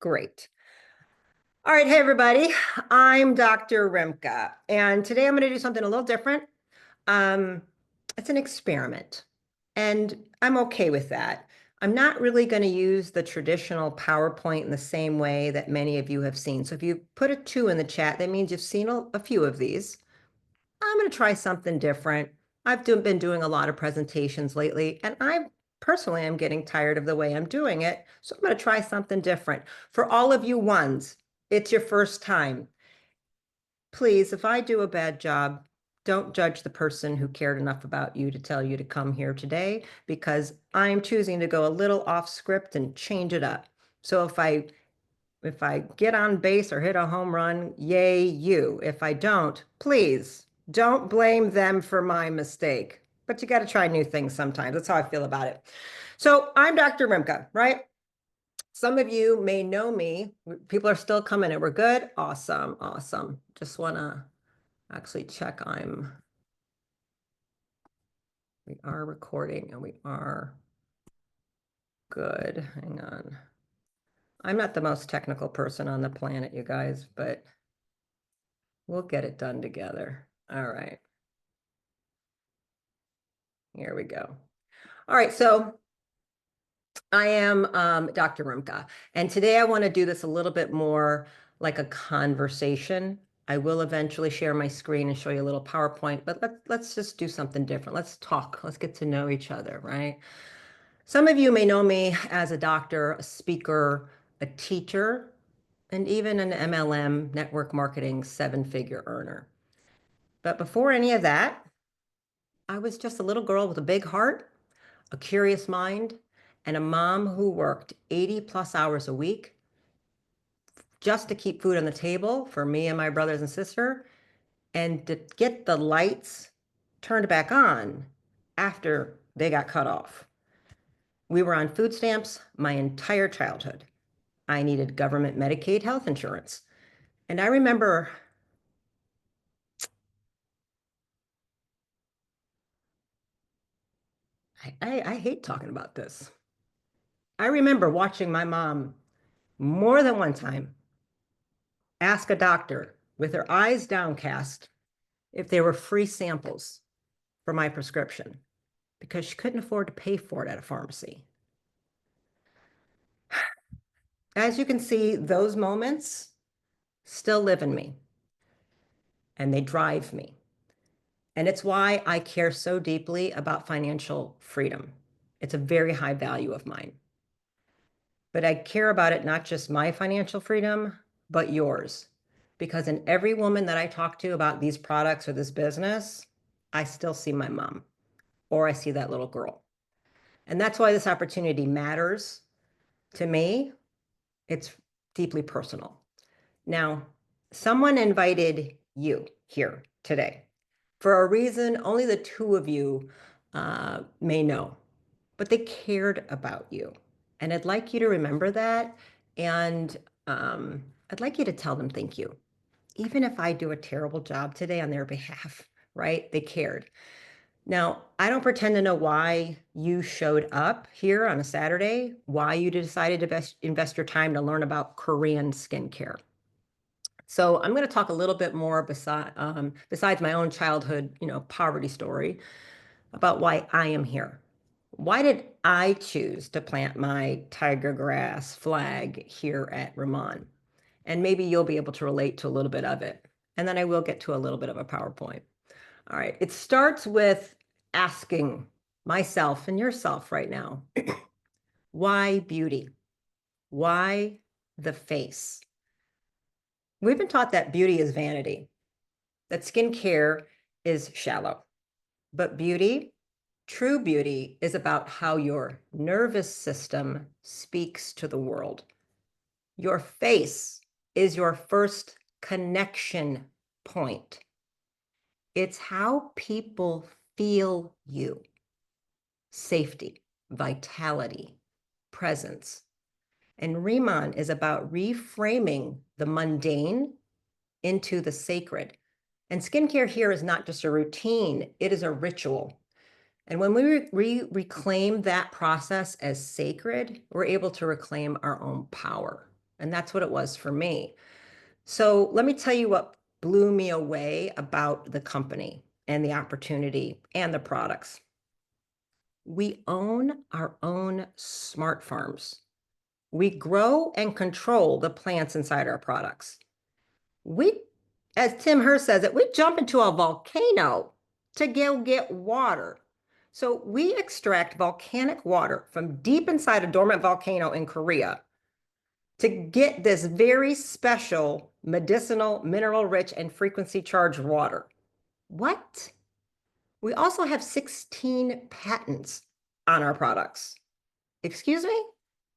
Great. All right, hey everybody. I'm Dr. Rimka, and today I'm going to do something a little different. Um, it's an experiment, and I'm okay with that. I'm not really going to use the traditional PowerPoint in the same way that many of you have seen. So if you put a 2 in the chat, that means you've seen a few of these. I'm going to try something different. Been doing a lot of presentations lately, and I personally am getting tired of the way I'm doing it. So I'm going to try something different. For all of you ones, it's your first time. Please, if I do a bad job, don't judge the person who cared enough about you to tell you to come here today, because I'm choosing to go a little off script and change it up. So if I get on base or hit a home run, yay you. If I don't, please don't blame them for my mistake. But you got to try new things sometimes. That's how I feel about it. So I'm Dr. Rimka, right? Some of you may know me. People are still coming in. We're good? Awesome, awesome. Just want to actually check we are recording and we are good. Hang on. I'm not the most technical person on the planet, you guys, but we'll get it done together. All right. Here we go. All right, so I am Dr. Rimka, and today I want to do this a little bit more like a conversation. I will eventually share my screen and show you a little PowerPoint, but let's just do something different. Let's talk. Let's get to know each other, right? Some of you may know me as a doctor, a speaker, a teacher, and even an MLM network marketing 7-figure earner. But before any of that, I was just a little girl with a big heart, a curious mind, and a mom who worked 80 plus hours a week just to keep food on the table for me and my brothers and sister, and to get the lights turned back on after they got cut off. We were on food stamps my entire childhood. I needed government Medicaid health insurance. And I remember I hate talking about this. I remember watching my mom more than one time ask a doctor with her eyes downcast if there were free samples for my prescription because she couldn't afford to pay for it at a pharmacy. As you can see, those moments still live in me and they drive me. And it's why I care so deeply about financial freedom. It's a very high value of mine. But I care about it, not just my financial freedom, but yours. Because in every woman that I talk to about these products or this business, I still see my mom or I see that little girl. And that's why this opportunity matters to me. It's deeply personal. Now, someone invited you here today for a reason only the two of you may know, but they cared about you. And I'd like you to remember that. And I'd like you to tell them thank you. Even if I do a terrible job today on their behalf, right? They cared. Now, I don't pretend to know why you showed up here on a Saturday, why you decided to invest your time to learn about Korean skincare. So I'm going to talk a little bit more besides my own childhood, poverty story about why I am here. Why did I choose to plant my tiger grass flag here at Riman? And maybe you'll be able to relate to a little bit of it. And then I will get to a little bit of a PowerPoint. All right. It starts with asking myself and yourself right now, why beauty? Why the face? We've been taught that beauty is vanity, that skincare is shallow. But beauty, true beauty, is about how your nervous system speaks to the world. Your face is your first connection point. It's how people feel you. Safety, vitality, presence. And Riman is about reframing the mundane into the sacred. And skincare here is not just a routine, it is a ritual. And when we reclaim that process as sacred, we're able to reclaim our own power And that's what it was for me. So let me tell you what blew me away about the company and the opportunity and the products. We own our own smart farms. We grow and control the plants inside our products. We, as Tim Hurst says it, we jump into a volcano to go get water. So we extract volcanic water from deep inside a dormant volcano in Korea to get this very special medicinal, mineral rich, and frequency charged water. What? We also have 16 patents on our products. Excuse me?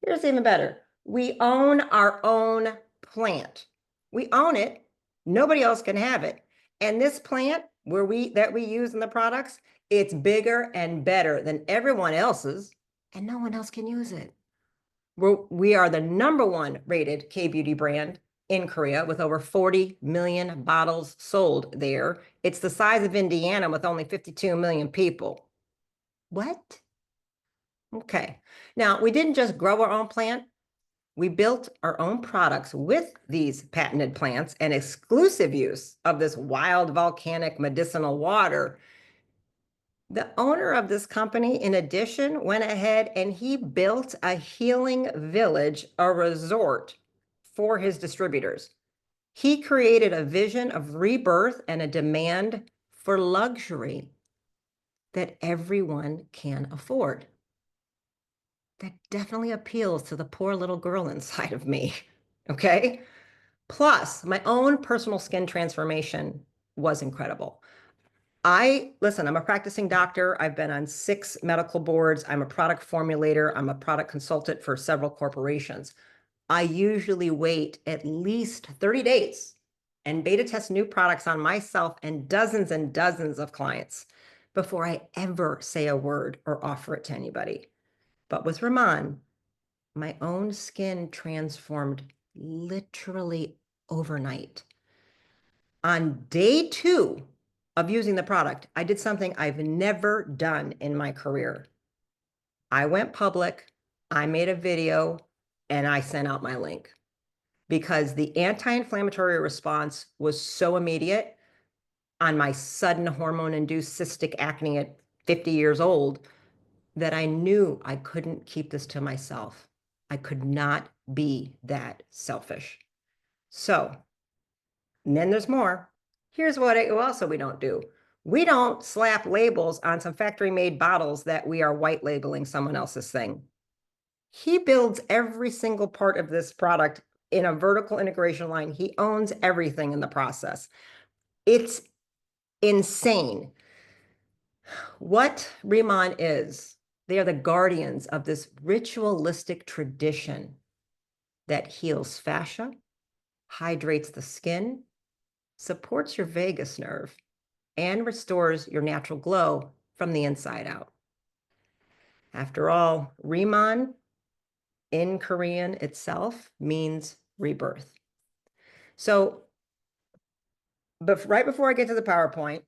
Here's even better. We own our own plant. We own it. Nobody else can have it. And this plant that we use in the products, it's bigger and better than everyone else's, and no one else can use it. We are the #1 rated K-beauty brand in Korea with over 40 million bottles sold there. It's the size of Indiana with only 52 million people. What? Okay. Now, we didn't just grow our own plant. We built our own products with these patented plants and exclusive use of this wild volcanic medicinal water. The owner of this company, in addition, went ahead and he built a healing village, a resort for his distributors. He created a vision of rebirth and a demand for luxury that everyone can afford. That definitely appeals to the poor little girl inside of me. Okay. Plus, my own personal skin transformation was incredible. Listen, I'm a practicing doctor. I've been on 6 medical boards. I'm a product formulator. I'm a product consultant for several corporations. I usually wait at least 30 days and beta test new products on myself and dozens of clients before I ever say a word or offer it to anybody. But with Riman, my own skin transformed literally overnight. On day 2 of using the product, I did something I've never done in my career. I went public, I made a video, and I sent out my link because the anti-inflammatory response was so immediate on my sudden hormone-induced cystic acne at 50 years old that I knew I couldn't keep this to myself. I could not be that selfish. So, and then there's more. Here's what also we don't do. We don't slap labels on some factory-made bottles that we are white labeling someone else's thing. He builds every single part of this product in a vertical integration line. He owns everything in the process. It's insane. What Riman is, they are the guardians of this ritualistic tradition that heals fascia, hydrates the skin, supports your vagus nerve, and restores your natural glow from the inside out. After all, Riman in Korean itself means rebirth. So, but right before I get to the PowerPoint,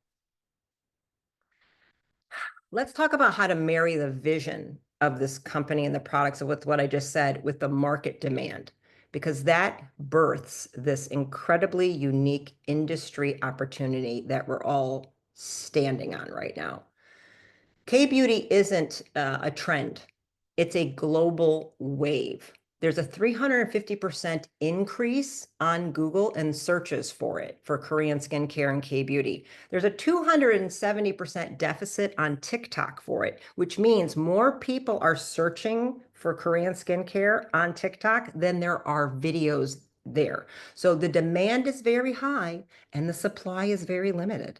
let's talk about how to marry the vision of this company and the products with what I just said with the market demand, because that births this incredibly unique industry opportunity that we're all standing on right now. K-beauty isn't a trend. It's a global wave. There's a 350% increase on Google and searches for it, for Korean skincare and K-beauty. There's a 270% deficit on TikTok for it, which means more people are searching for Korean skincare on TikTok than there are videos there. So the demand is very high and the supply is very limited.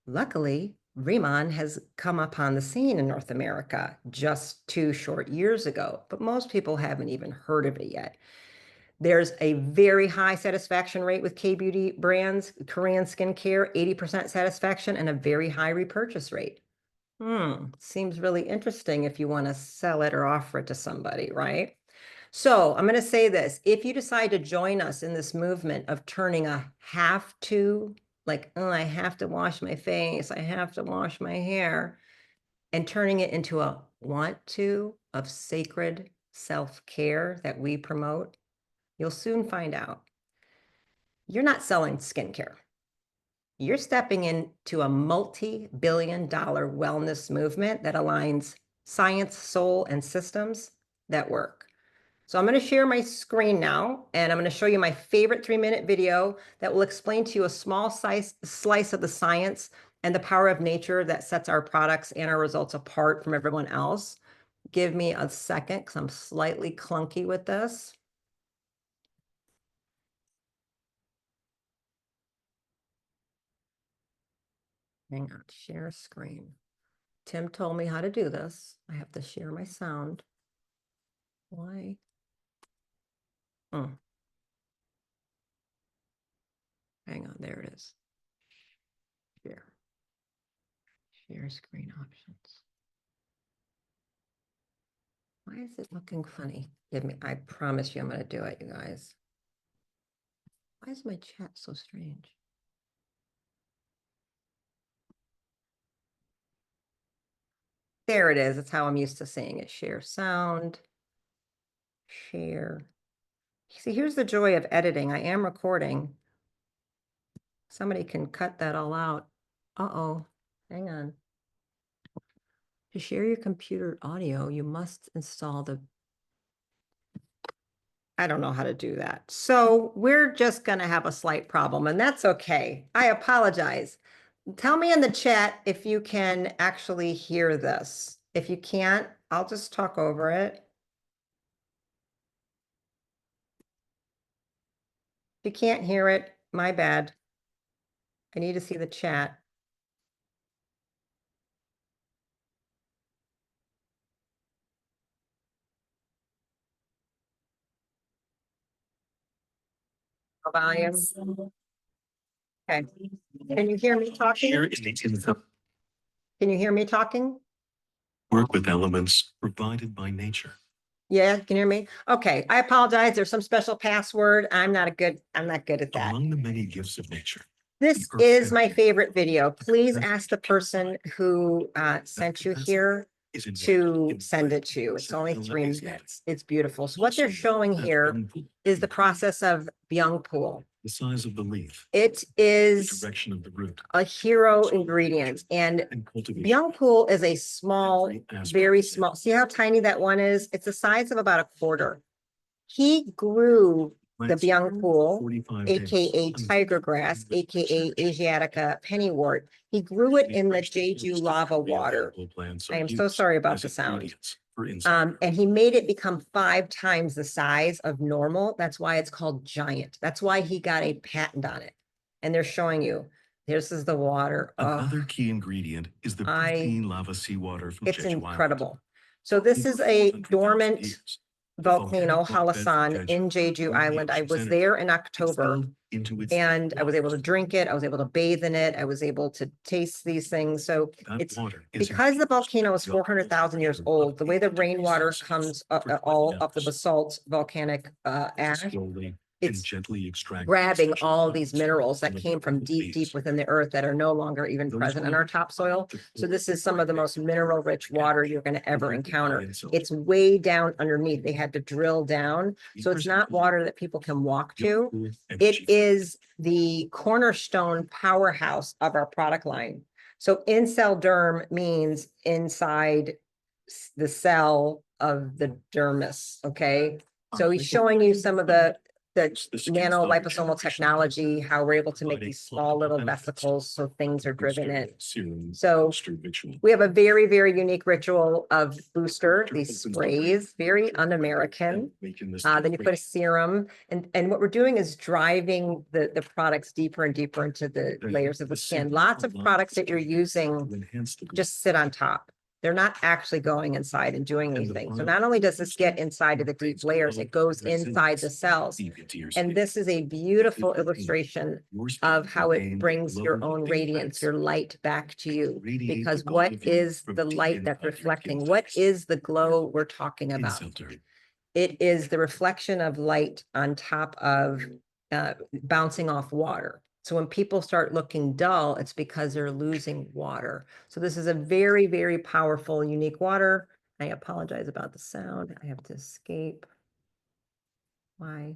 Luckily, Riman has come upon the scene in North America just 2 short years ago, but most people haven't even heard of it yet. There's a very high satisfaction rate with K-beauty brands, Korean skincare, 80% satisfaction, and a very high repurchase rate. Seems really interesting if you want to sell it or offer it to somebody, right? So I'm going to say this. If you decide to join us in this movement of turning a have to, like, oh, I have to wash my face, I have to wash my hair, and turning it into a want to of sacred self-care that we promote, You'll soon find out. You're not selling skincare. You're stepping into a multi-billion-dollar wellness movement that aligns science, soul, and systems that work. So I'm going to share my screen now, and I'm going to show you my favorite 3-minute video that will explain to you a small slice of the science and the power of nature that sets our products and our results apart from everyone else. Give me a second because I'm slightly clunky with this. Hang on, share screen. Tim told me how to do this. I have to share my sound. Why? Hang on, there it is. Share. Share screen options. Why is it looking funny? I promise you I'm going to do it, you guys. Why is my chat so strange? There it is. It's how I'm used to seeing it. Share sound. Share. See, here's the joy of editing. I am recording. Somebody can cut that all out. Uh-oh. Hang on. To share your computer audio, you must install the... I don't know how to do that. So we're just going to have a slight problem, and that's okay. I apologize. Tell me in the chat if you can actually hear this. If you can't, I'll just talk over it. If you can't hear it, my bad. I need to see the chat. Volume. Okay. Can you hear me talking? Can you hear me talking? Work with elements provided by nature. Yeah, can you hear me? Okay, I apologize. There's some special password. I'm not good at that. Among the many gifts of nature. This is my favorite video. Please ask the person who sent you here to send it to you. It's only 3 minutes. It's beautiful. So what they're showing here is the process of byung pool. The size of the leaf. It The is direction of the root. a hero ingredient. And byung pool is a small, very small. See how tiny that one is? It's the size of about a quarter. He grew the byung pool, aka tiger grass, aka Asiatica pennywort. He grew it in the Jeju lava water. I am so sorry about the sound. And he made it become 5 times the size of normal. That's why it's called giant. That's why he got a patent on it. And they're showing you. This is the water. Another key ingredient is the pristine lava seawater from It's Jeju incredible. Island. So this is a dormant volcano, Halasan, in Jeju Island. I was there in October, and I was able to drink it. I was able to bathe in it. I was able to taste these things. So it's because the volcano is 400,000 years old, the way the rainwater comes all of the basalt volcanic ash, it's gently extract grabbing all these minerals that came from deep within the earth that are no longer even present in our topsoil. So this is some of the most mineral rich water you're going to ever encounter. It's way down underneath. They had to drill down. So it's not water that people can walk to. It is the cornerstone powerhouse of our product line. So in-cell derm means inside the cell of the dermis. Okay. So he's showing you some of the nano liposomal technology, how we're able to make these small little vesicles so things are driven in. So we have a very, very unique ritual of booster, these sprays, very un-American. Then you put a serum, and what we're doing is driving the products deeper and deeper into the layers of the skin. Lots of products that you're using just sit on top. They're not actually going inside and doing anything. So not only does this get inside of the deep layers, it goes inside the cells. And this is a beautiful illustration of how it brings your own radiance, your light back to you. Because what is the light that's reflecting? What is the glow we're talking about? It is the reflection of light on top of bouncing off water. So when people start looking dull, it's because they're losing water. So this is a very, very powerful, unique water. I apologize about the sound. I have to escape. Why?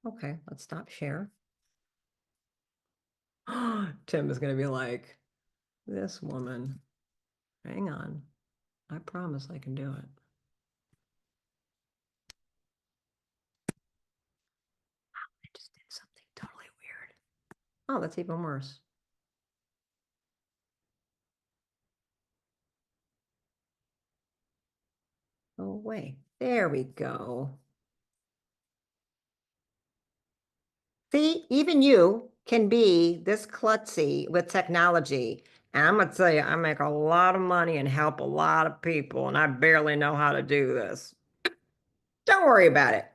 Okay, let's stop share. Tim is going to be like, this woman, hang on. I promise I can do it. I just did something totally weird. Oh, that's even worse. Oh, wait. There we go. See, even you can be this klutzy with technology. And I'm going to tell you, I make a lot of money and help a lot of people, and I barely know how to do this. Don't worry about it.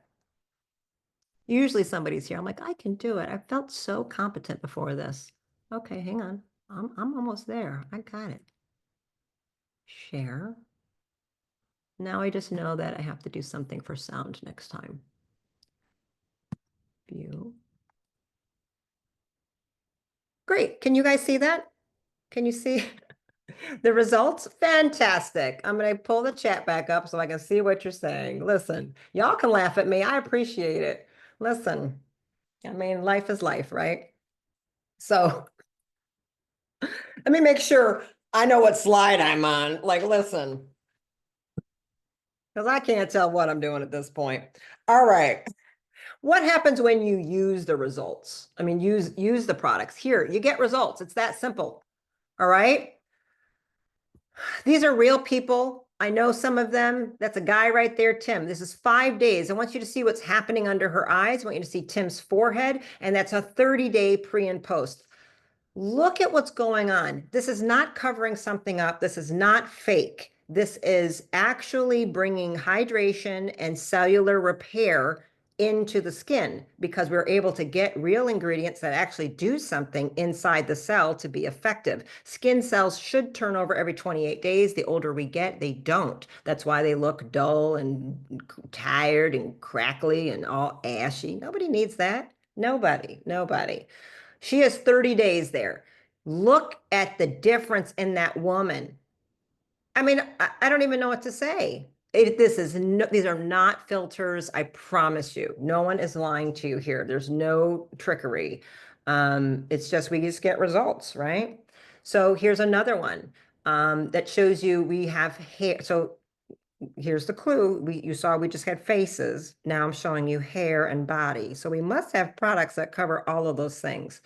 Usually somebody's here. I'm like, I can do it. I felt so competent before this. Okay, hang on. I'm almost there. I got it. Share. Now I just know that I have to do something for sound next time. View. Great. Can you guys see that? Can you see the results? Fantastic. I'm going to pull the chat back up so I can see what you're saying. Listen, y'all can laugh at me. I appreciate it. Listen, I mean, life is life, right? So let me make sure I know what slide I'm on. Like, listen, because I can't tell what I'm doing at this point. All right. What happens when you use the results? I mean, use the products. Here, you get results. It's that simple. All right. These are real people. I know some of them. That's a guy right there, Tim. This is 5 days. I want you to see what's happening under her eyes. I want you to see Tim's forehead, and that's a 30-day pre and post. Look at what's going on. This is not covering something up. This is not fake. This is actually bringing hydration and cellular repair into the skin because we're able to get real ingredients that actually do something inside the cell to be effective. Skin cells should turn over every 28 days. The older we get, they don't. That's why they look dull and tired and crackly and all ashy. Nobody needs that. Nobody. She has 30 days there. Look at the difference in that woman. I mean, I don't even know what to say. These are not filters. I promise you. No one is lying to you here. There's no trickery. It's just we just get results, right? So here's another one that shows you we have hair. So here's the clue. You saw we just had faces. Now I'm showing you hair and body. So we must have products that cover all of those things.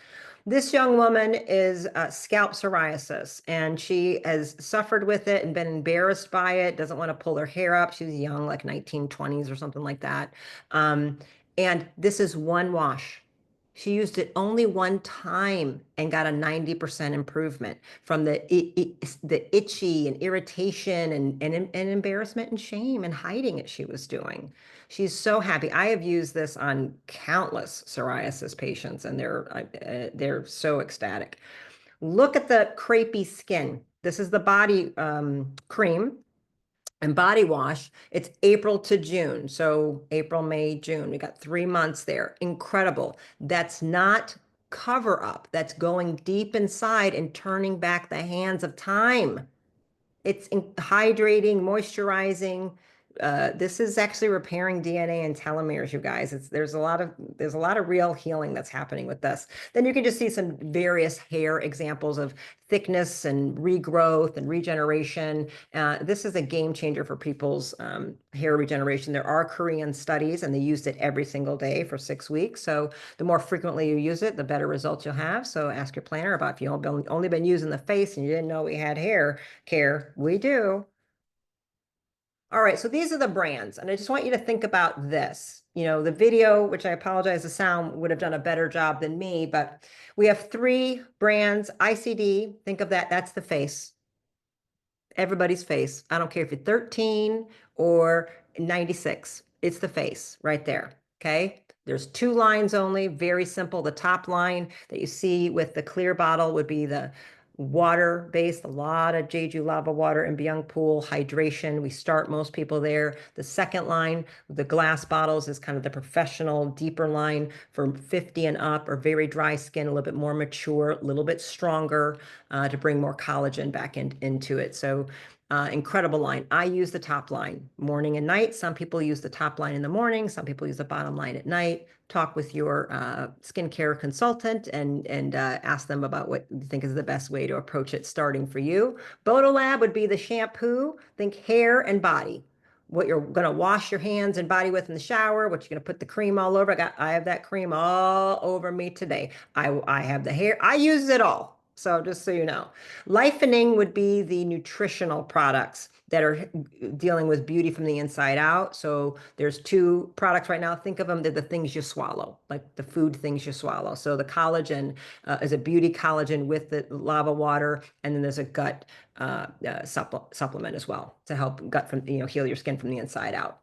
This young woman is scalp psoriasis, and she has suffered with it and been embarrassed by it, doesn't want to pull her hair up. She's young, like 1920s or something like that. And this is one wash. She used it only one time and got a 90% improvement from the itchy and irritation and embarrassment and shame and hiding it she was doing. She's so happy. I have used this on countless psoriasis patients, and they're so ecstatic. Look at the crepey skin. This is the body cream and body wash. It's April to June. So April, May, June. We got 3 months there. Incredible. That's not cover up. That's going deep inside and turning back the hands of time. It's hydrating, moisturizing. This is actually repairing DNA and telomeres, you guys. There's a lot of real healing that's happening with this. Then you can just see some various hair examples of thickness and regrowth and regeneration. This is a game changer for people's hair regeneration. There are Korean studies, and they used it every single day for 6 weeks. So the more frequently you use it, the better results you'll have. So ask your planner about if you've only been using the face and you didn't know we had hair care. We do. All right, so these are the brands, and I just want you to think about this. The video, which I apologize, the sound would have done a better job than me, but we have 3 brands. ICD, think of that, that's the face. Everybody's face. I don't care if you're 13 or 96. It's the face right there. Okay. There's 2 lines only, very simple. The top line that you see with the clear bottle would be the water based, a lot of Jeju lava water and Byung pool hydration. We start most people there. The second line, the glass bottles, is kind of the professional deeper line for 50 and up, or very dry skin, a little bit more mature, a little bit stronger to bring more collagen back into it. So Incredible line. I use the top line morning and night. Some people use the top line in the morning. Some people use the bottom line at night. Talk with your skincare consultant and ask them about what you think is the best way to approach it starting for you. Lab would be the shampoo. Think hair and body. What you're going to wash your hands and body with in the shower, what you're going to put the cream all over. I have that cream all over me today. I have the hair. I use it all. So just so you know. Lifening would be the nutritional products that are dealing with beauty from the inside out. So there's two products right now. Think of them, they're the things you swallow, like the food things you swallow. So the collagen is a beauty collagen with the lava water, and then there's a gut supplement as well to help gut from, heal your skin from the inside out.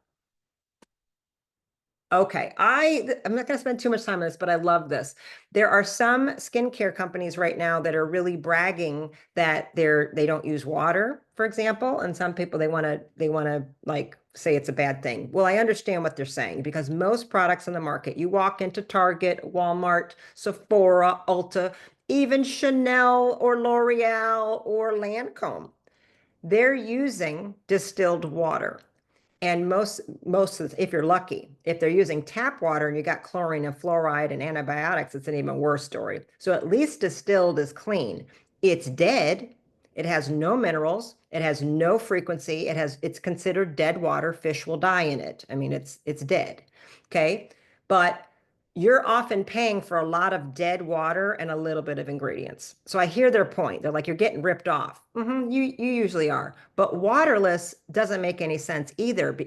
Okay, I'm not going to spend too much time on this, but I love this. There are some skincare companies right now that are really bragging that they don't use water, for example, and some people they want to like say it's a bad thing. Well, I understand what they're saying because most products in the market, you walk into Target, Walmart, Sephora, Ulta, even Chanel or L'Oreal or Lancome, they're using distilled water. And if you're lucky, if they're using tap water and you got chlorine and fluoride and antibiotics, it's an even worse story. So at least distilled is clean. It's dead. It has no minerals. It has no frequency. It's considered dead water. Fish will die in it. I mean, it's dead. Okay. But you're often paying for a lot of dead water and a little bit of ingredients. So I hear their point. They're like, you're getting ripped off. You usually are. But waterless doesn't make any sense either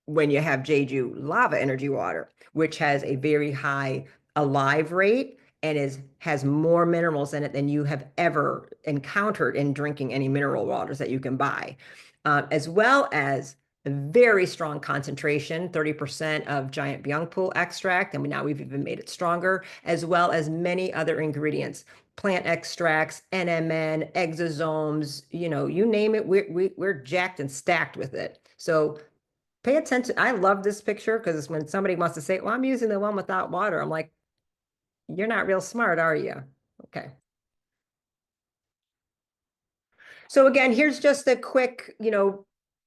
when you have Jeju lava energy water, which has a very high alive rate and has more minerals in it than you have ever encountered in drinking any mineral waters that you can buy, as well as a very strong concentration, 30% of giant byung pool extract, and now we've even made it stronger, as well as many other ingredients, plant extracts, NMN, exosomes, you name it, we're jacked and stacked with it. So pay attention. I love this picture because when somebody wants to say, well, I'm using the one without water, I'm like, you're not real smart, are you? Okay. So again, here's just a quick,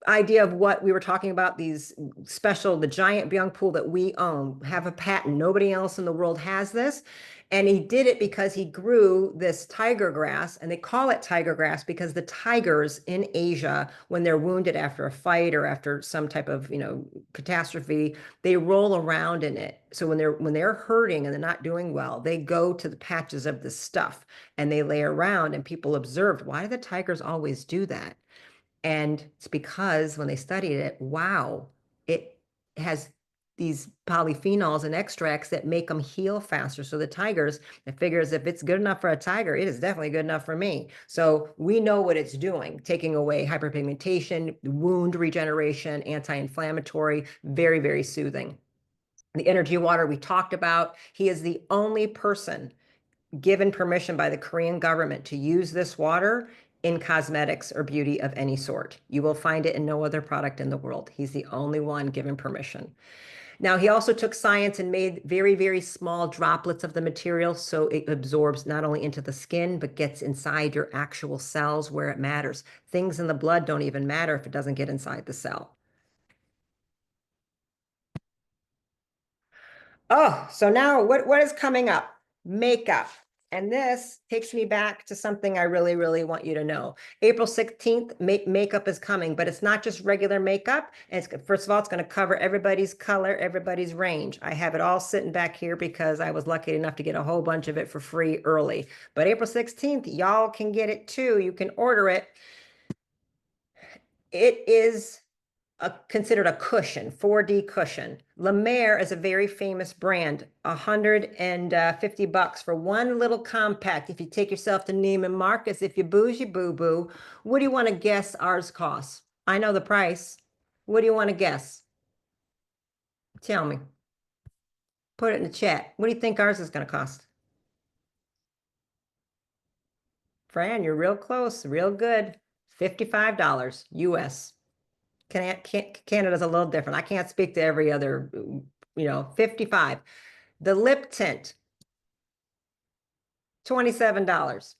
idea of what we were talking about, these the giant byung pool that we own, have a patent. Nobody else in the world has this. And he did it because he grew this tiger grass, and they call it tiger grass because the tigers in Asia, when they're wounded after a fight or after some type of, catastrophe, they roll around in it. So when they're hurting and they're not doing well, they go to the patches of this stuff and they lay around, and people observed, why do the tigers always do that? And it's because when they studied it, wow, it has these polyphenols and extracts that make them heal faster. So the tigers, it figures if it's good enough for a tiger, it is definitely good enough for me. So we know what it's doing, taking away hyperpigmentation, wound regeneration, anti-inflammatory, very, very soothing. The energy water we talked about, he is the only person given permission by the Korean government to use this water in cosmetics or beauty of any sort. You will find it in no other product in the world. He's the only one given permission. Now, he also took science and made very, very small droplets of the material so it absorbs not only into the skin, but gets inside your actual cells where it matters. Things in the blood don't even matter if it doesn't get inside the cell. Oh, so now what is coming up? Makeup. And this takes me back to something I really, really want you to know. April 16th, makeup is coming, but it's not just regular makeup. First of all, it's going to cover everybody's color, everybody's range. I have it all sitting back here because I was lucky enough to get a whole bunch of it for free early. But April 16th, y'all can get it too. You can order it. It is considered a cushion, 4D cushion. La Mer is a very famous brand, $150 for one little compact. If you take yourself to Neiman Marcus, if you bougie boo-boo, what do you want to guess ours costs? I know the price. What do you want to guess? Tell me. Put it in the chat. What do you think ours is going to cost? Fran, you're real close, real good. $55 US. Canada's a little different. I can't speak to every other, 55. The lip tint, $27.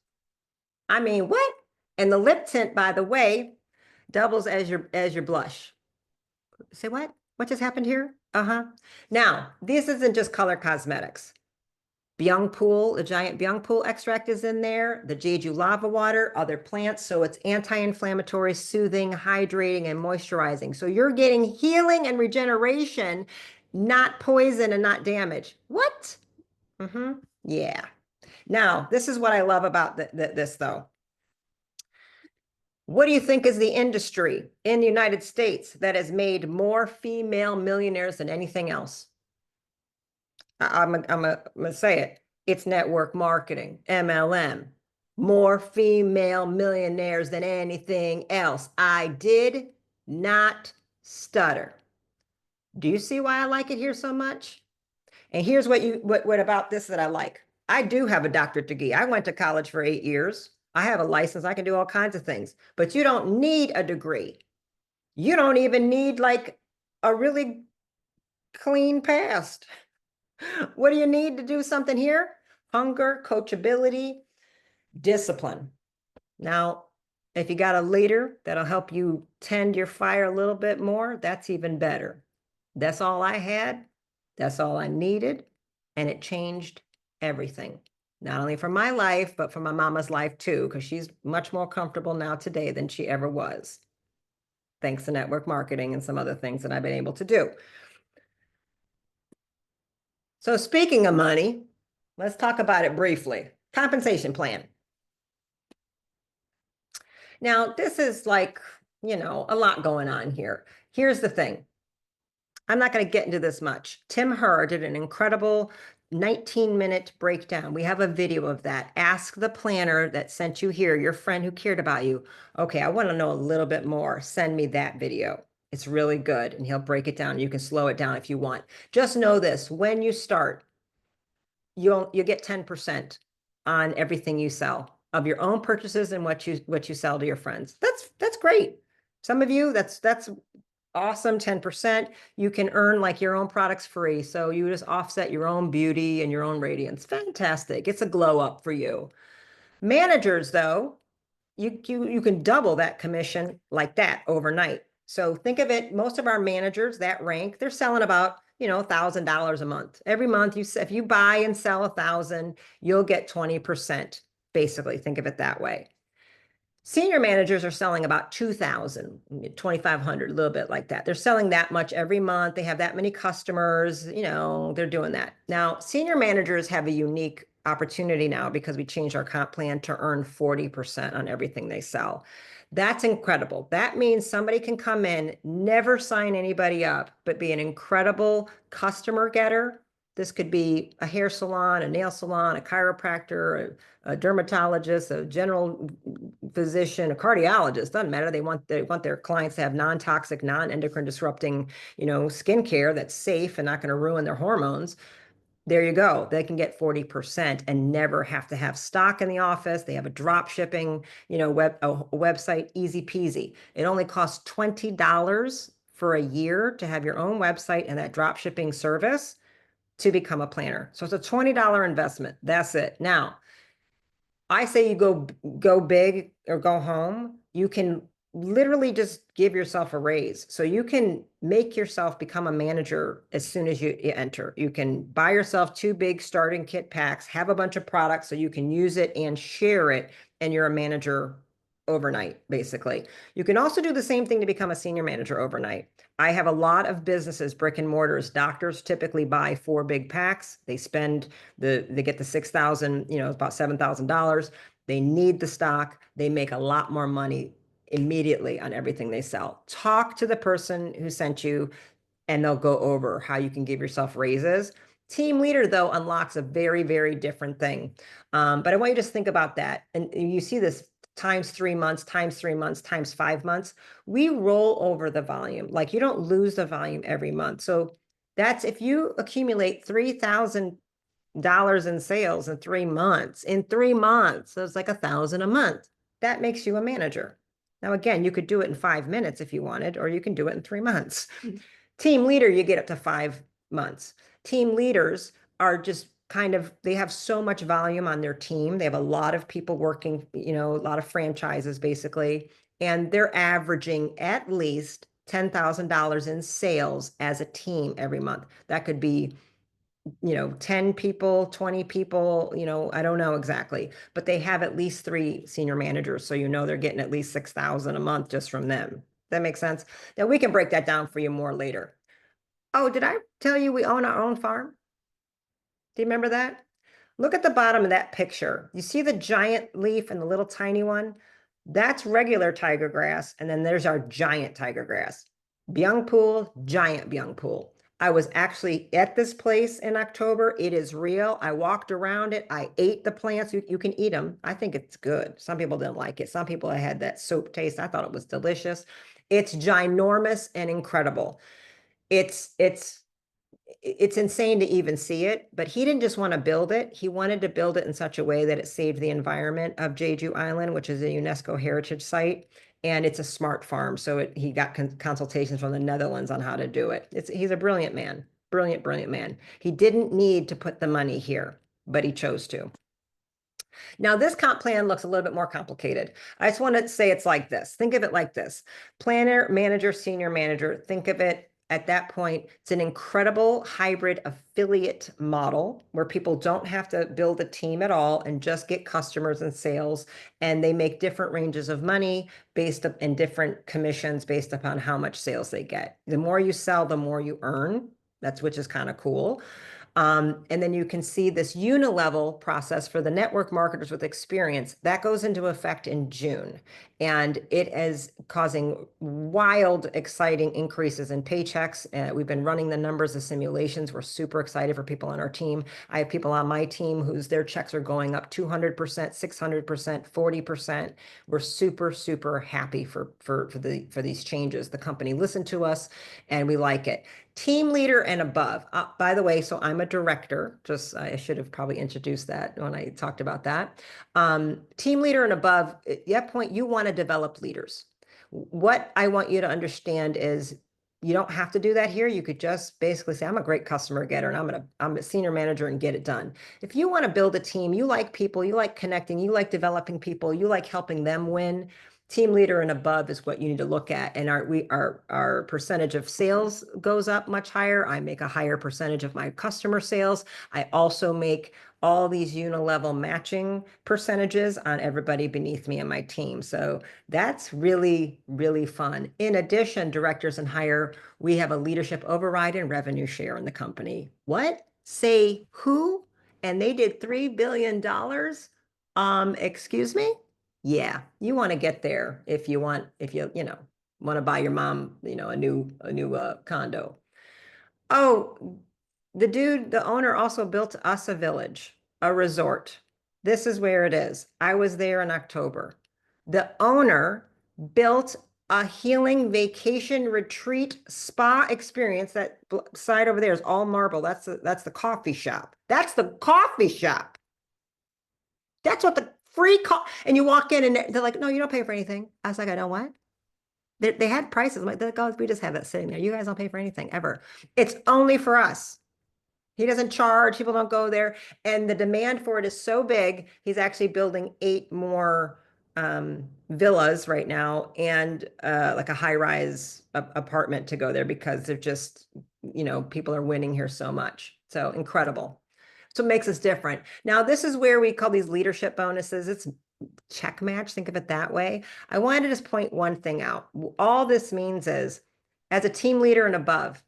I mean, what? And the lip tint, by the way, doubles as your blush. Say what? What just happened here? Uh-huh. Now, this isn't just color cosmetics. Byung Pool, the giant Byung Pool extract is in there, the Jeju lava water, other plants. So it's anti-inflammatory, soothing, hydrating, and moisturizing. So you're getting healing and regeneration, not poison and not damage. What? Mm-hmm. Yeah. Now, this is what I love about this, though. What do you think is the industry in the United States that has made more female millionaires than anything else? I'm gonna say it. It's network marketing, MLM. More female millionaires than anything else. I did not stutter. Do you see why I like it here so much? And here's what about this that I like. I do have a doctorate degree. I went to college for 8 years. I have a license. I can do all kinds of things, but you don't need a degree. You don't even need like a really clean past. What do you need to do something here? Hunger, coachability, discipline. Now, if you got a leader that'll help you tend your fire a little bit more, that's even better. That's all I had. That's all I needed. And it changed everything, not only for my life, but for my mama's life too, because she's much more comfortable now today than she ever was, thanks to network marketing and some other things that I've been able to do. So speaking of money, let's talk about it briefly. Compensation plan. Now, this is like, a lot going on here. Here's the thing. I'm not going to get into this much. Tim Herr did an incredible 19-minute breakdown. We have a video of that. Ask the planner that sent you here, your friend who cared about you. Okay, I want to know a little bit more. Send me that video. It's really good, and he'll break it down. You can slow it down if you want. Just know this, when you start, you get 10% on everything you sell of your own purchases and what you sell to your friends. That's great. Some of you, that's awesome. 10%. You can earn like your own products free. So you just offset your own beauty and your own radiance. Fantastic. It's a glow up for you. Managers, though, you can double that commission like that overnight. So think of it, most of our managers that rank, they're selling about, $1,000 a month. Every month, if you buy and sell 1,000, you'll get 20%. Basically, think of it that way. Senior managers are selling about 2,000, 2,500, a little bit like that. They're selling that much every month. They have that many customers, they're doing that. Now, senior managers have a unique opportunity now because we changed our comp plan to earn 40% on everything they sell. That's incredible. That means somebody can come in, never sign anybody up, but be an incredible customer getter. This could be a hair salon, a nail salon, a chiropractor, a dermatologist, a general physician, a cardiologist, doesn't matter. They want their clients to have non-toxic, non-endocrine disrupting, skincare that's safe and not going to ruin their hormones. There you go. They can get 40% and never have to have stock in the office. They have a drop shipping, a website, easy peasy. It only costs $20 for a year to have your own website and that drop shipping service to become a planner. So it's a $20 investment. That's it. Now, I say you go big or go home. You can literally just give yourself a raise. So you can make yourself become a manager as soon as you enter. You can buy yourself 2 big starting kit packs, have a bunch of products so you can use it and share it, and you're a manager overnight, basically. You can also do the same thing to become a senior manager overnight. I have a lot of businesses, brick and mortars. Doctors typically buy 4 big packs. They get the 6,000, about $7,000. They need the stock. They make a lot more money immediately on everything they sell. Talk to the person who sent you, and they'll go over how you can give yourself raises. Team leader, though, unlocks a very, very different thing. But I want you to just think about that. And you see this times 3 months, times 3 months, times 5 months. We roll over the volume. Like you don't lose the volume every month. So that's if you accumulate $3,000 in sales in 3 months, so it's like 1,000 a month. That makes you a manager. Now, again, you could do it in 5 minutes if you wanted, or you can do it in 3 months. Team leader, you get up to 5 months. Team leaders are just they have so much volume on their team. They have a lot of people working, a lot of franchises basically. and they're averaging at least $10,000 in sales as a team every month. That could be 10 people, 20 people, I don't know exactly, but they have at least three senior managers. So, they're getting at least 6,000 a month just from them. That makes sense. Now we can break that down for you more later. Oh, did I tell you we own our own farm? Do you remember that? Look at the bottom of that picture. You see the giant leaf and the little tiny one? That's regular tiger grass. And then there's our giant tiger grass. Byung pool, giant byung pool. I was actually at this place in October. It is real. I walked around it. I ate the plants. You can eat them. I think it's good. Some people didn't like it. Some people had that soap taste. I thought it was delicious. It's ginormous and incredible. It's it's insane to even see it, but he didn't just want to build it. He wanted to build it in such a way that it saved the environment of Jeju Island, which is a UNESCO heritage site. And it's a smart farm. So he got consultations from the Netherlands on how to do it. He's a brilliant man, brilliant, brilliant man. He didn't need to put the money here, but he chose to. Now, this comp plan looks a little bit more complicated. I just want to say it's like this. Think of it like this. Planner, manager, senior manager. Think of it at that point. It's an incredible hybrid affiliate model where people don't have to build a team at all and just get customers and sales. And they make different ranges of money based up in different commissions based upon how much sales they get. The more you sell, the more you earn. Which is kind of cool. And then you can see this unilevel process for the network marketers with experience that goes into effect in June. And it is causing wild, exciting increases in paychecks. We've been running the numbers, the simulations. We're super excited for people on our team. I have people on my team whose their checks are going up 200%, 600%, 40%. We're super, super happy for these changes. The company listened to us and we like it. Team leader and above. By the way, so I'm a director. Just I should have probably introduced that when I talked about that. Team leader and above, at that point, you want to develop leaders. What I want you to understand is you don't have to do that here. You could just basically say, I'm a great customer getter and I'm a senior manager and get it done. If you want to build a team, you like people, you like connecting, you like developing people, you like helping them win. Team leader and above is what you need to look at. And our percentage of sales goes up much higher. I make a higher percentage of my customer sales. I also make all these unilevel matching percentages on everybody beneath me and my team. So that's really, really fun. In addition, directors and higher, we have a leadership override and revenue share in the company. What? Say who? And they did $3 billion? Excuse me? Yeah, you want to get there if you want to buy your mom, a new condo. Oh, the owner also built us a village, a resort. This is where it is. I was there in October. The owner built a healing vacation retreat spa experience. That side over there is all marble. That's the coffee shop. That's the coffee shop. That's what the free call. And you walk in and they're like, no, you don't pay for anything. I was like, I know what? They had prices. I'm like, they're like, oh, we just have that sitting there. You guys don't pay for anything ever. It's only for us. He doesn't charge. People don't go there. And the demand for it is so big. He's actually building 8 more villas right now and like a high-rise apartment to go there because they're just, people are winning here so much. So incredible. So it makes us different. Now, this is where we call these leadership bonuses. It's check match. Think of it that way. I wanted to just point one thing out. All this means is, as a team leader and above,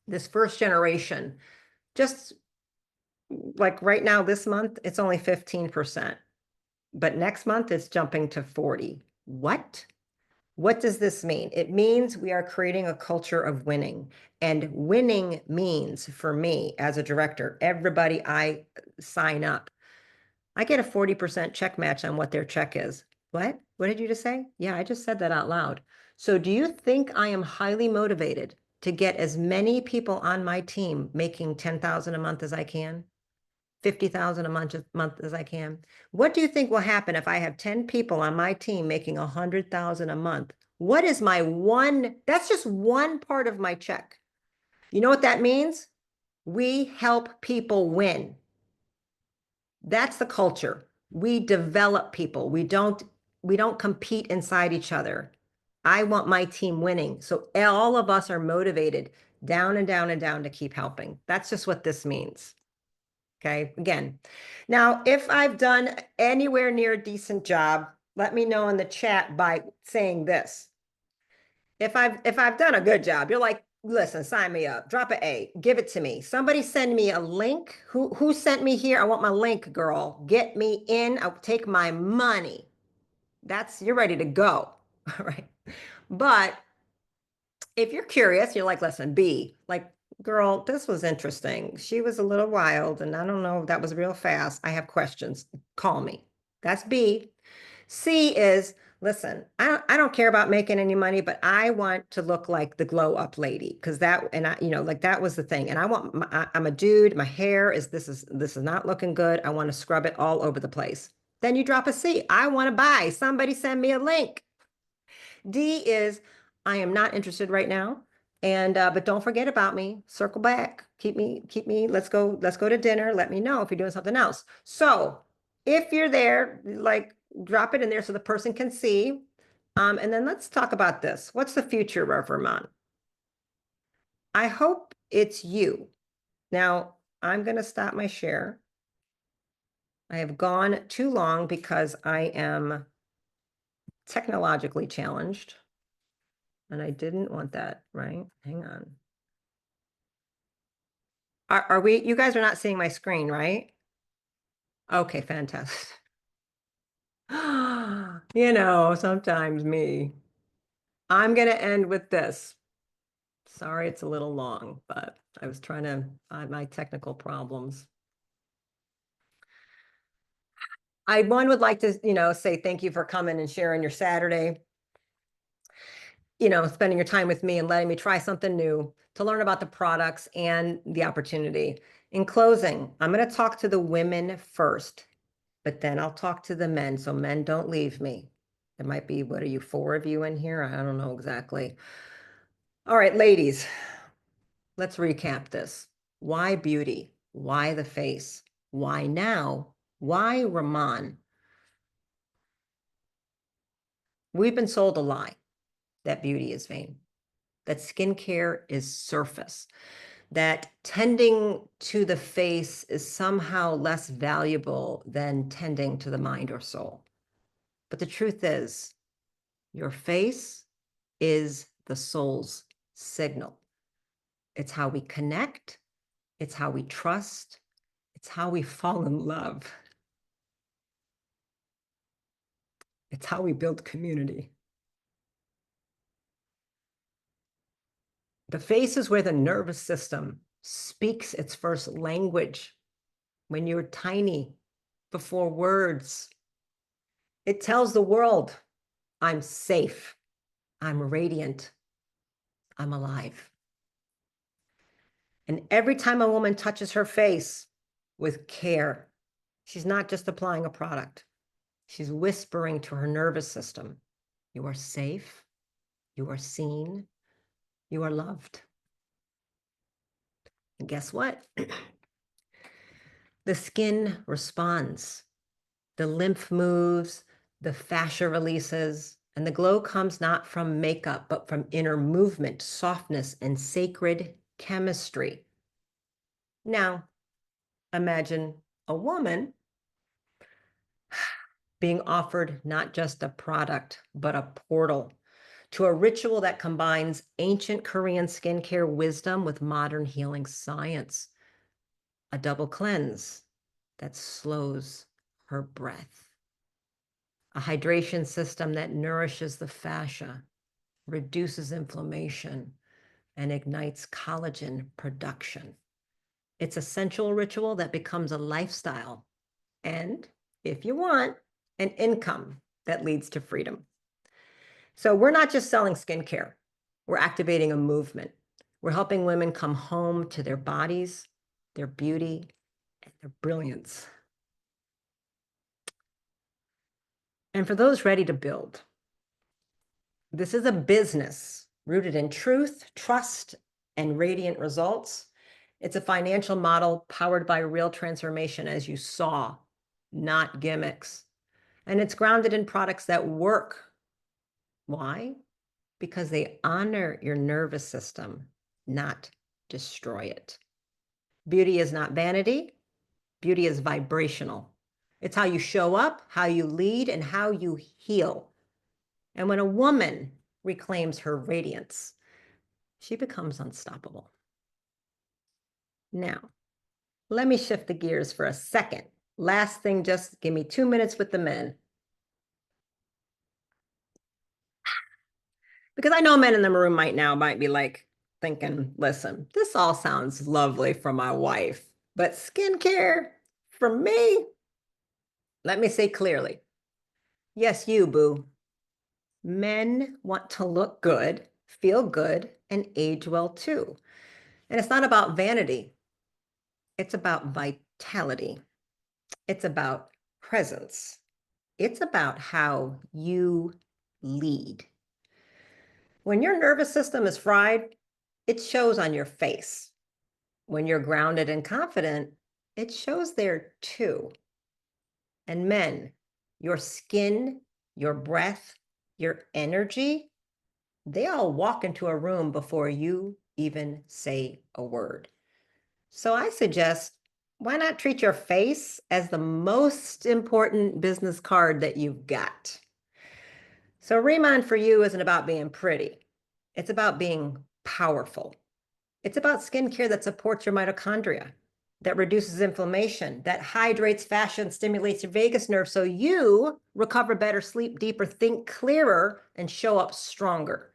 this first generation, just like right now, this month, it's only 15%. But next month, it's jumping to 40. What? What does this mean? It means we are creating a culture of winning. And winning means, for me as a director, everybody I sign up, I get a 40% check match on what their check is. What? What did you just say? Yeah, I just said that out loud. So do you think I am highly motivated to get as many people on my team making 10,000 a month as I can? 50,000 a month as I can. What do you think will happen if I have 10 people on my team making 100,000 a month? What is my one? That's just one part of my check. You know what that means? We help people win. That's the culture. We develop people. We don't we don't compete inside each other. I want my team winning. So all of us are motivated down and down and down to keep helping. That's just what this means. Okay. Again, now, if I've done anywhere near a decent job, let me know in the chat by saying this. If I've done a good job, you're like, listen, sign me up, drop an A, give it to me. Somebody send me a link. Who sent me here? I want my link, girl. Get me in. I'll take my money. You're ready to go. All right. But if you're curious, you're like, listen, B, like, girl, this was interesting. She was a little wild, and I don't know if that was real fast. I have questions. Call me. That's B. C is, listen, I don't care about making any money, but I want to look like the glow up lady because like that was the thing. And I'm a dude. My hair this is not looking good. I want to scrub it all over the place. Then you drop a C. I want to buy. Somebody send me a link. D is, I am not interested right now. And but don't forget about me. Circle back. Keep me. Let's go to dinner. Let me know if you're doing something else. So if you're there, like drop it in there so the person can see. And then let's talk about this. What's the future of Riman? I hope it's you. Now, I'm going to stop my share. I have gone too long because I am technologically challenged. And I didn't want that, right? Hang on. You guys are not seeing my screen, right? Okay, fantastic. Sometimes me. I'm going to end with this. Sorry, it's a little long, but I was trying to find my technical problems. One would like to, say thank you for coming and sharing your Saturday, spending your time with me and letting me try something new to learn about the products and the opportunity. In closing, I'm going to talk to the women first, but then I'll talk to the men. So men, don't leave me. There might be, what are you, 4 of you in here? I don't know exactly. All right, ladies, let's recap this. Why beauty? Why the face? Why now? Why Riman? We've been sold a lie that beauty is vain, that skincare is surface, that tending to the face is somehow less valuable than tending to the mind or soul. But the truth is, your face is the soul's signal. It's how we connect. It's how we trust. It's how we fall in love. It's how we build community. The face is where the nervous system speaks its first language. When you're tiny, before words, it tells the world, I'm safe, I'm radiant, I'm alive. And every time a woman touches her face with care, she's not just applying a product. She's whispering to her nervous system, you are safe, you are seen, you are loved. And guess what? The skin responds. The lymph moves, the fascia releases, and the glow comes not from makeup, but from inner movement, softness, and sacred chemistry. Now, imagine a woman being offered not just a product, but a portal to a ritual that combines ancient Korean skincare wisdom with modern healing science. A double cleanse that slows her breath. A hydration system that nourishes the fascia, reduces inflammation, and ignites collagen production. It's a sensual ritual that becomes a lifestyle and, if you want, an income that leads to freedom. So we're not just selling skincare. We're activating a movement. We're helping women come home to their bodies, their beauty, and their brilliance. And for those ready to build, this is a business rooted in truth, trust, and radiant results. It's a financial model powered by real transformation, as you saw, not gimmicks. And it's grounded in products that work. Why? Because they honor your nervous system, not destroy it. Beauty is not vanity. Beauty is vibrational. It's how you show up, how you lead, and how you heal. And when a woman reclaims her radiance, she becomes unstoppable. Now, let me shift the gears for a second. Last thing, just give me 2 minutes with the men. Because I know men in the room right now might be like thinking, listen, this all sounds lovely for my wife, but skincare for me? Let me say clearly, yes, you, boo. Men want to look good, feel good, and age well too. And it's not about vanity. It's about vitality. It's about presence. It's about how you lead. When your nervous system is fried, it shows on your face. When you're grounded and confident, it shows there too. And men, your skin, your breath, your energy, they all walk into a room before you even say a word. So I suggest, why not treat your face as the most important business card that you've got? So Riman for you isn't about being pretty. It's about being powerful. It's about skincare that supports your mitochondria, that reduces inflammation, that hydrates fascia and stimulates your vagus nerve so you recover better, sleep deeper, think clearer, and show up stronger.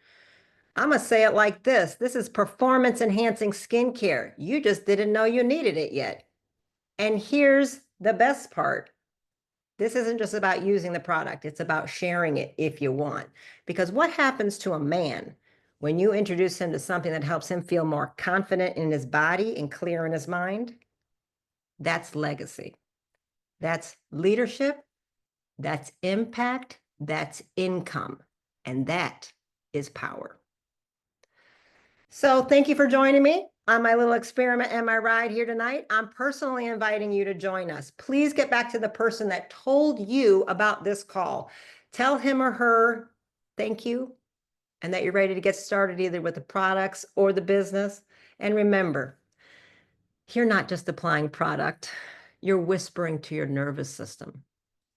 I'm going to say it like this. This is performance enhancing skincare. You just didn't know you needed it yet. And here's the best part. This isn't just about using the product. It's about sharing it if you want. Because what happens to a man when you introduce him to something that helps him feel more confident in his body and clear in his mind? That's legacy. That's leadership. That's impact. That's income. And that is power. So thank you for joining me on my little experiment and my ride here tonight. I'm personally inviting you to join us. Please get back to the person that told you about this call. Tell him or her thank you and that you're ready to get started either with the products or the business. And remember, you're not just applying product, you're whispering to your nervous system.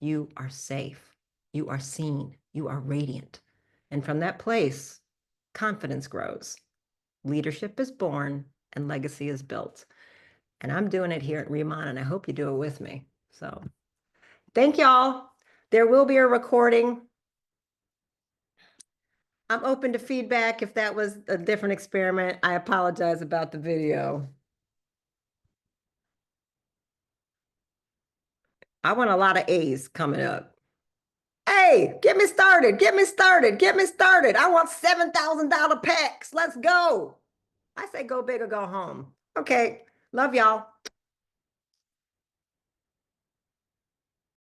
You are safe. You are seen. You are radiant. And from that place, confidence grows. Leadership is born and legacy is built. And I'm doing it here at Riman, and I hope you do it with me. So thank y'all. There will be a recording. I'm open to feedback if that was a different experiment. I apologize about the video. I want a lot of A's coming up. Hey, get me started, get me started, get me started. I want $7,000 packs. Let's go. I say go big or go home. Okay, love y'all.